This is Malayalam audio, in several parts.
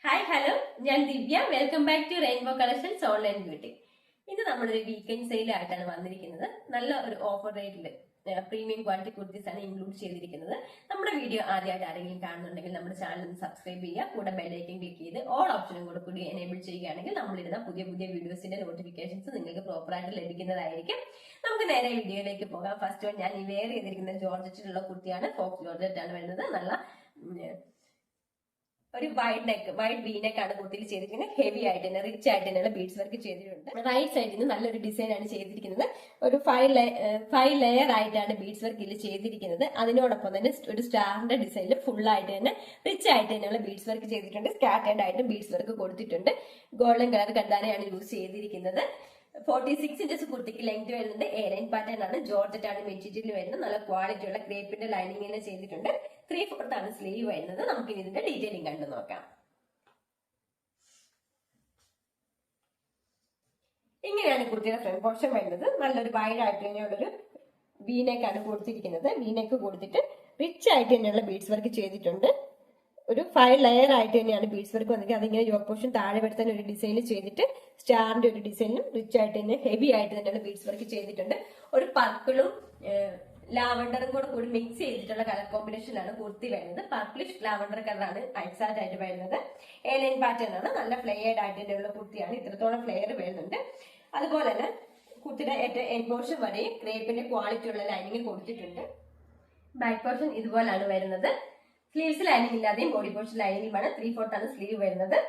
ഹായ് ഹലോ, ഞാൻ Divya. Welcome back to Rainbow Collections online beauty. ഇത് നമ്മളൊരു വീക്കെൻഡ് സെയിലായിട്ടാണ് വന്നിരിക്കുന്നത്. നല്ല ഒരു ഓഫർ റേറ്റിൽ പ്രീമിയം ക്വാളിറ്റി കുർത്തീസ് ആണ് ഇൻക്ലൂഡ് ചെയ്തിരിക്കുന്നത്. നമ്മുടെ വീഡിയോ ആദ്യമായിട്ട് ആരെങ്കിലും കാണുന്നുണ്ടെങ്കിൽ നമ്മുടെ ചാനൽ ഒന്ന് സബ്സ്ക്രൈബ് ചെയ്യുക. കൂടെ ബെല്ലൈക്കൻ ക്ലിക്ക് ചെയ്ത് ഓൾ ഓപ്ഷനും കൂടി എനേബിൾ ചെയ്യുകയാണെങ്കിൽ നമ്മളിടുന്ന പുതിയ പുതിയ വീഡിയോസിന്റെ നോട്ടിഫിക്കേഷൻസ് നിങ്ങൾക്ക് പ്രോപ്പറായിട്ട് ലഭിക്കുന്നതായിരിക്കും. നമുക്ക് നേരെ വീഡിയോയിലേക്ക് പോകാം. ഫസ്റ്റ് വൺ ഞാൻ ഈ വെയർ ചെയ്തിരിക്കുന്ന ജോർജറ്റിലുള്ള കുർത്തിയാണ്. ഫോക്സ് ജോർജറ്റ് ആണ് വരുന്നത്. നല്ല ഒരു വൈഡ് വി നെക്ക് ആണ് കുർത്തിയിൽ ചെയ്തിരിക്കുന്നത്. ഹെവി ആയിട്ട് തന്നെ റിച്ച് ആയിട്ട് തന്നെയുള്ള ബീഡ്സ് വർക്ക് ചെയ്തിട്ടുണ്ട്. റൈറ്റ് സൈഡിൽ നിന്ന് നല്ലൊരു ഡിസൈൻ ആണ് ചെയ്തിരിക്കുന്നത്. ഒരു 5 ലെയർ ആയിട്ടാണ് ബീഡ്സ് വർക്ക് ഇതിൽ ചെയ്തിരിക്കുന്നത്. അതിനോടൊപ്പം തന്നെ ഒരു സ്റ്റാറിന്റെ ഡിസൈനിൽ ഫുൾ ആയിട്ട് തന്നെ റിച്ച് ആയിട്ട് തന്നെയുള്ള ബീഡ്സ് വർക്ക് ചെയ്തിട്ടുണ്ട്. സ്കാറ്റേർഡ് ആയിട്ട് ബീഡ്സ് വർക്ക് കൊടുത്തിട്ടുണ്ട്. ഗോൾഡൻ കളർ കണ്ടാനെയാണ് യൂസ് ചെയ്തിരിക്കുന്നത്. 46 ഇഞ്ചസ് കുർത്തിക്ക് ലെങ്ത് വരുന്നത് എയർലൈൻ പാറ്റേൺ ആണ്. ജോർജറ്റ് ആണ് മെറ്റീരിയൽ വരുന്നത്. നല്ല ക്വാളിറ്റി ഉള്ള ക്രേപ്പിന്റെ ലൈനിങ് ചെയ്തിട്ടുണ്ട്. 3/4 ആണ് സ്ലീവ് വരുന്നത്. നമുക്ക് ഇതിന്റെ ഡീറ്റെയിലിംഗ് കണ്ടു നോക്കാം. ഇങ്ങനെയാണ് കുർത്തിയുടെ ഫ്രണ്ട് പോർഷൻ വരുന്നത്. നല്ലൊരു വൈഡ് ആയിട്ട് തന്നെയുള്ളൊരു വീനെക്ക് ആണ് കൊടുത്തിരിക്കുന്നത്. വീനെക്ക് കൊടുത്തിട്ട് റിച്ച് ആയിട്ട് തന്നെയുള്ള ബീഡ്സ് വർക്ക് ചെയ്തിട്ടുണ്ട്. ഒരു 5 ലെയർ ആയിട്ട് തന്നെയാണ് ബീഡ്സ് വർക്ക് വന്നിട്ട് അതിങ്ങനെ യോക്ക് പോർഷൻ താഴെ വരുത്താൻ ഒരു ഡിസൈൻ ചെയ്തിട്ട് സ്റ്റാറിന്റെ ഒരു ഡിസൈനും റിച്ച് ആയിട്ട് തന്നെ ഹെവി ആയിട്ട് തന്നെയാണ് ബീഡ്സ് വർക്ക് ചെയ്തിട്ടുണ്ട്. ഒരു പർപ്പിളും ലാവണ്ടറും കൂടി മിക്സ് ചെയ്തിട്ടുള്ള കളർ കോമ്പിനേഷനിലാണ് കുർത്തി വരുന്നത്. പർപ്പിളിഷ് ലാവണ്ടർ കളറാണ് എക്സാക്ട് ആയിട്ട് വരുന്നത്. എയർലൈൻ പാറ്റേൺ ആണ്. നല്ല ഫ്ലെയർഡ് ആയിട്ട് തന്നെയുള്ള കുർത്തിയാണ്. ഇത്രത്തോളം ഫ്ലെയർ വരുന്നുണ്ട്. അതുപോലെ തന്നെ കുർത്തിയുടെ ഏറ്റവും എൻഡ് പോർഷൻ വരെ ക്രേപ്പിന്റെ ക്വാളിറ്റി ഉള്ള ലൈനിങ് കൊടുത്തിട്ടുണ്ട്. ബാക്ക് പോർഷൻ ഇതുപോലാണ് വരുന്നത്. സ്ലീവ്സ് ലൈനിങ് ഇല്ലാതെയും ബോഡി പോർഷൻ ലൈനിങ്ങുമാണ്. 3/4 ആണ് സ്ലീവ് വരുന്നത്.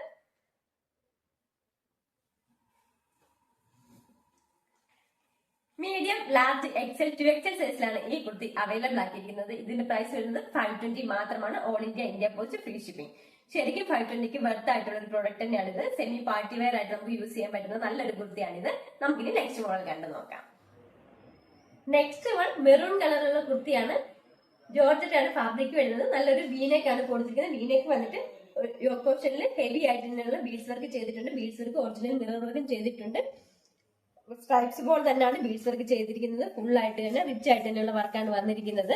മീഡിയം, ലാർജ്, എക്സൽ, 2XL സൈസിലാണ് ഈ കുർത്തി അവൈലബിൾ ആക്കിയിരിക്കുന്നത്. ഇതിന്റെ പ്രൈസ് വരുന്നത് 520 മാത്രമാണ്. All India post free shipping. ശരിക്കും 520ക്ക് വർത്ത് ആയിട്ടുള്ള ഒരു പ്രോഡക്റ്റ് തന്നെയാണ് ഇത്. സെമി പാർട്ടി വെയർ ആയിട്ട് നമുക്ക് യൂസ് ചെയ്യാൻ പറ്റുന്ന നല്ലൊരു കുർത്തിയാണിത്. നമുക്കിനി നെക്സ്റ്റ് മോഡൽ കണ്ടു നോക്കാം. നെക്സ്റ്റ് വൺ മെറൂൺ കളറുള്ള കുർത്തിയാണ്. ജോർജറ്റ് ആണ് ഫാബ്രിക് വരുന്നത്. നല്ലൊരു വീനെക്ക് ആണ് കൊടുത്തിരിക്കുന്നത്. വീനെക്ക് വന്നിട്ട് യോക്ക് പോർഷനിൽ ഹെവി ആയിട്ട് തന്നെയുള്ള ബീഡ്സ് വർക്ക് ചെയ്തിട്ടുണ്ട്. ബീഡ്സ് വർക്ക് ഒറിജിനൽ മിറർ വർക്കും ചെയ്തിട്ടുണ്ട്. സ്ട്രൈപ്സ് ബോൾ തന്നെയാണ് ബീഡ്സ് വർക്ക് ചെയ്തിരിക്കുന്നത്. ഫുൾ ആയിട്ട് തന്നെ റിച്ച് ആയിട്ട് തന്നെയുള്ള വർക്കാണ് വന്നിരിക്കുന്നത്.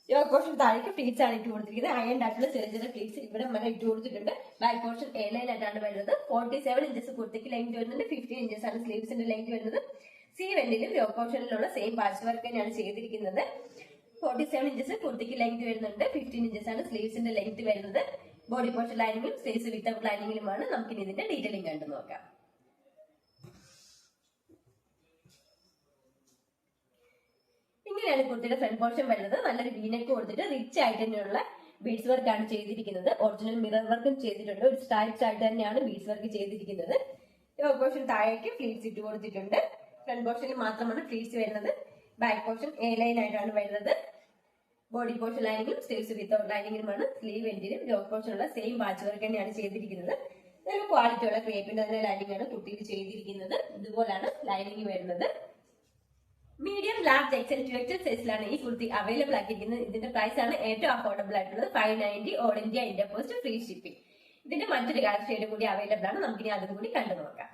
യോക്ക് പോർഷൻ താഴേക്ക് പ്ലീറ്റ്സ് ആണ് ഇട്ട് കൊടുത്തിരിക്കുന്നത്. അയൺ ആയിട്ടുള്ള ചെറിയ പ്ലീറ്റ്സ് ഇവിടെ വരെ ഇട്ട് കൊടുത്തിട്ടുണ്ട്. ബാക്ക് പോർഷൻ എയർലൈൻ ആയിട്ടാണ് വരുന്നത്. 47 ഇഞ്ചസ് കുർത്തിക്ക് ലെങ്ത് വരുന്നുണ്ട്. 15 ഇഞ്ചസ് ആണ് സ്ലീവ്സിന്റെ ലെങ്ത് വരുന്നത്. സി വെന്റിലും യോക്ക് പോർഷനിലുള്ള സെയിം പാച്ച് വർക്ക് തന്നെയാണ് ചെയ്തിരിക്കുന്നത്. 47 ഇഞ്ചസ് കുർത്തിക്ക് ലെങ്ത് വരുന്നുണ്ട്. 15 ഇഞ്ചസ് ആണ് സ്ലീവ്സിന്റെ ലെങ്ത് വരുന്നത്. ബോഡി പോർഷൻ ലൈനിങ്ങും സ്ലീവ്സ് വിത്തൗട്ട് ലൈനിങ്ങിലുമാണ്. നമുക്കിനി ഇതിന്റെ ഡീറ്റെയിലിംഗ് കണ്ടു നോക്കാം. ഇങ്ങനെയാണ് കുർത്തിയുടെ ഫ്രണ്ട് പോർഷൻ വരുന്നത്. നല്ലൊരു വീനെക്ക് കൊടുത്തിട്ട് റിച്ച് ആയിട്ട് തന്നെയുള്ള ബീഡ്സ് വർക്ക് ആണ് ചെയ്തിരിക്കുന്നത്. ഒറിജിനൽ മിറർ വർക്കും ചെയ്തിട്ടുണ്ട്. ഒരു സ്ട്രൈപ്സ് ആയിട്ട് തന്നെയാണ് ബീഡ്സ് വർക്ക് ചെയ്തിരിക്കുന്നത്. യോക്ക് പോർഷൻ താഴേക്ക് ഫ്ലീറ്റ്സ് ഇട്ട് കൊടുത്തിട്ടുണ്ട്. ഫ്രണ്ട് പോർഷനിൽ മാത്രമാണ് ഫ്ലീറ്റ്സ് വരുന്നത്. ബാക്ക് പോർഷൻ എ ലൈൻ ആയിട്ടാണ് വരുന്നത്. ബോഡി പോർഷൻ ലൈനിങ്ങും സ്ലീവ്സ് വിത്തൗട്ട് ലൈനിങ്ങിലുമാണ്. സ്ലീവ് എൻഡിലും യോക്ക് പോർഷനുള്ള സെയിം പാച്ച് വർക്ക് തന്നെയാണ് ചെയ്തിരിക്കുന്നത്. നല്ല ക്വാളിറ്റി ഉള്ള ക്രേപ്പിന്റെ തന്നെ ലൈനിങ് ആണ് കുർത്തിയിൽ ചെയ്തിരിക്കുന്നത്. ഇതുപോലാണ് ലൈനിങ് വരുന്നത്. മീഡിയം, ലാർജ്, എക്സൽ, 2XL സൈസിലാണ് ഈ കുർത്തി അവൈലബിൾ ആക്കിയിരിക്കുന്നത്. ഇതിന്റെ പ്രൈസ് ആണ് ഏറ്റവും അഫോർഡബിൾ ആയിട്ടുള്ളത്. 590 all India post free shipping. ഇതിന്റെ മറ്റൊരു കളർ ഷെയ്ഡ് കൂടി അവൈലബിൾ ആണ്. നമുക്കിനി അതും കൂടി കണ്ടു നോക്കാം.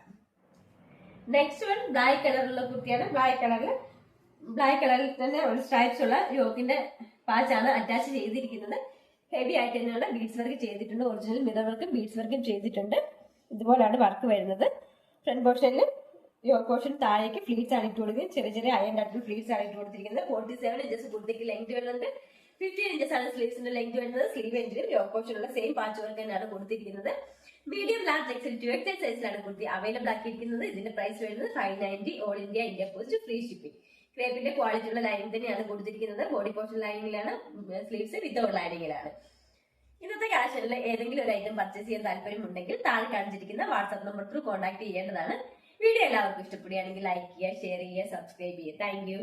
നെക്സ്റ്റ് വൺ ബ്ലാക്ക് കളറുള്ള കുർത്തിയാണ്. ബ്ലാക്ക് കളറിൽ തന്നെ ഒരു സ്ട്രൈപ്സ് ഉള്ള യോക്കിന്റെ പാച്ചാണ് അറ്റാച്ച് ചെയ്തിരിക്കുന്നത്. ഹെവി ആയിട്ട് തന്നെയുള്ള ബീഡ്സ് വർക്ക് ചെയ്തിട്ടുണ്ട്. ഒറിജിനൽ മിറർ വർക്കും ബീഡ്സ് വർക്കും ചെയ്തിട്ടുണ്ട്. ഇതുപോലാണ് വർക്ക് വരുന്നത്. ഫ്രണ്ട് പോർഷനിൽ യോക്ക് പോർഷൻ താഴേക്ക് ഫ്ലീറ്റ്സ് ആണ് ഇട്ട് കൊടുക്കുന്നത്. ചെറിയ അയൺ ആയിട്ടുള്ള ഫ്ലീറ്റ്സ് ആണ് ഇട്ട് കൊടുത്തിരിക്കുന്നത്. 47 ഇഞ്ചസ് കുർത്തിക്ക് ലെങ്ത് വരുന്നുണ്ട്. 15 ഇഞ്ചസ് ആണ് സ്ലീവ്സിന്റെ ലെങ്ത് വരുന്നത്. സ്ലീവ് എൻഡിലും യോക്ക് പോർഷനുള്ള സെയിം പാച്ച് വർക്ക് തന്നെയാണ് കൊടുത്തിരിക്കുന്നത്. മീഡിയം, ലാർജ്, എക്സൽ, 2XL സൈസിലാണ് കുർത്തി അവൈലബിൾ ആക്കിയിരിക്കുന്നത്. ഇതിന്റെ പ്രൈസ് വരുന്നത് 590 all India post free shipping. ക്രേപ്പിന്റെ ക്വാളിറ്റി ഉള്ള ലൈനിങ് തന്നെയാണ് കൊടുത്തിരിക്കുന്നത്. ബോഡി പോർഷൻ ലൈനിങ്ങിലാണ്. സ്ലീവ്സ് വിത്തൗട്ട് ലൈനിങ്ങിലാണ്. ഇന്നത്തെ കളക്ഷനിൽ ഏതെങ്കിലും ഒരു ഐറ്റം പർച്ചേസ് ചെയ്യാൻ താല്പര്യമുണ്ടെങ്കിൽ താഴെ കാണിച്ചിരിക്കുന്ന വാട്സ്ആപ്പ് നമ്പർ ത്രൂ കോൺടാക്ട് ചെയ്യേണ്ടതാണ്. വീഡിയോ എല്ലാവർക്കും ഇഷ്ടപ്പെടുകയാണെങ്കിൽ ലൈക്ക് ചെയ്യുക, ഷെയർ ചെയ്യുക, സബ്സ്ക്രൈബ് ചെയ്യുക. Thank you.